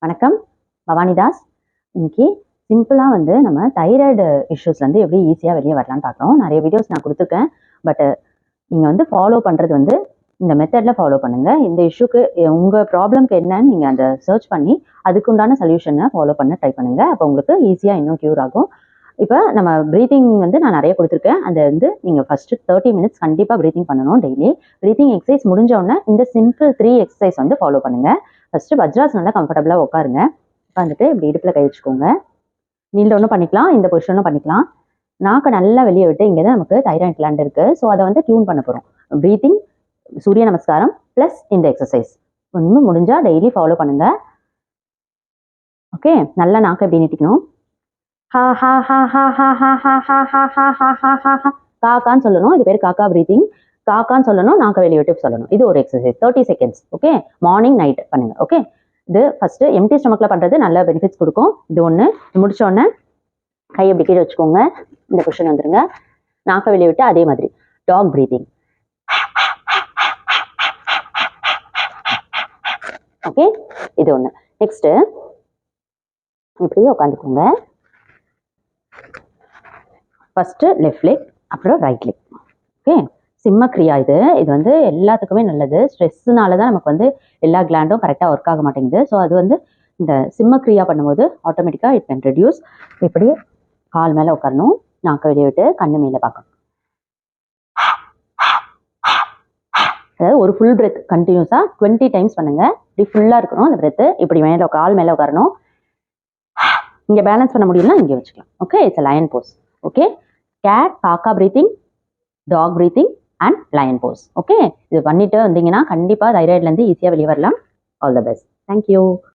வணக்கம், பவானிதாஸ். இன்னைக்கு சிம்பிளாக நம்ம தைராய்டு இஷ்யூஸ்லேருந்து எப்படி ஈஸியாக வெளியே வரலான்னு பார்க்குறோம். நிறைய வீடியோஸ் நான் கொடுத்துருக்கேன். பட் நீங்கள் ஃபாலோ பண்ணுறது இந்த மெத்தடில் ஃபாலோ பண்ணுங்கள். இந்த இஷ்யூக்கு உங்கள் ப்ராப்ளம்க்கு என்னன்னு நீங்கள் அந்த சர்ச் பண்ணி அதுக்குண்டான சொல்யூஷனை ஃபாலோ பண்ண ட்ரை பண்ணுங்கள். அப்போ உங்களுக்கு ஈஸியாக இன்னும் க்யூர் ஆகும். இப்போ நம்ம ப்ரீத்திங் நான் நிறைய கொடுத்துருக்கேன். அந்த நீங்கள் ஃபஸ்ட்டு 30 மினிட்ஸ் கண்டிப்பாக ப்ரீத்திங் பண்ணணும் டெய்லி. ப்ரீத்திங் எக்ஸசைஸ் முடிஞ்சோடனே இந்த சிம்பிள் 3 எக்ஸசைஸ் ஃபாலோ பண்ணுங்கள். ஃபஸ்ட்டு வஜ்ராஸ் நல்லா கம்ஃபர்டபுளாக உட்காருங்க. உட்காந்துட்டு இப்படி இடுப்பில் கை வச்சுக்கோங்க. நீண்ட ஒன்றும் பண்ணிக்கலாம், இந்த பொசிஷனும் பண்ணிக்கலாம். நாக்கை நல்லா வெளியே விட்டு இங்கே தான் நமக்கு தைராய்டு கிளாண்ட் இருக்குது. ஸோ அதை டியூன் பண்ண போகிறோம். ப்ரீத்திங், சூரிய நமஸ்காரம் ப்ளஸ் இந்த எக்ஸசைஸ் ஒன்று முடிஞ்சால் டெய்லி ஃபாலோ பண்ணுங்கள். ஓகே, நல்லா நாக்கை எப்படி நீட்டிக்கணும். ஹா ஹா ஹா ஹா ஹா ஹா ஹா ஹா ஹா ஹா ஹா ஹா ஹா ஹா காக்கான்னு சொல்லணும். இது பேர் காக்கா ப்ரீத்திங். காக்கான்னு சொல்லணும், நாக்கை வெளியே விட்டு சொல்லணும். இது ஒரு exercise 30 seconds. Okay, morning night பண்ணுங்க. ஓகே, இது ஃபர்ஸ்ட் எம்டி ஸ்டொமக்ல பண்றது நல்ல பெனிஃபிட்ஸ் கொடுக்கும். இது ஒன்று. முடிச்சோடனே கை எப்படி கீழே வச்சுக்கோங்க. இந்த பொசிஷன் வந்துருங்க. நாக்கை வெளியே விட்டு அதே மாதிரி டாக் ப்ரீத்திங். ஓகே, இது ஒன்று. நெக்ஸ்ட் இப்படியே உட்காந்துக்கோங்க. ஃபர்ஸ்ட் லெஃப்ட் லெக், அப்புறம் ரைட் லெக். ஓகே, சிம்மக்ரியா. இது எல்லாத்துக்குமே நல்லது. ஸ்ட்ரெஸ்ஸுனால தான் நமக்கு எல்லா கிளாண்டும் கரெக்டாக ஒர்க் ஆக மாட்டேங்குது. ஸோ அது இந்த சிம்மக்ரியா பண்ணும்போது ஆட்டோமேட்டிக்காக இட் கேன் ரெடியூஸ். இப்படி கால் மேலே உட்காரணும், நாக்கை வெளியே விட்டு கண்ணு மேலே பார்க்கணும். அதாவது ஒரு ஃபுல் பிரெத் கண்டினியூஸாக 20 டைம்ஸ் பண்ணுங்க. இப்படி ஃபுல்லாக இருக்கணும் அந்த பிரெத்து. இப்படி மேலே கால் மேலே உட்காரணும். இங்கே பேலன்ஸ் பண்ண முடியும்னா இங்கே வச்சுக்கலாம். Okay, it's lion pose. Okay, cat, காக்கா breathing, dog breathing and lion pose. Okay, இது பண்ணிட்டு வந்தீங்கன்னா கண்டிப்பாக தைராய்டுலேருந்து ஈஸியாக வெளியே வரலாம். All the best. தேங்க்யூ.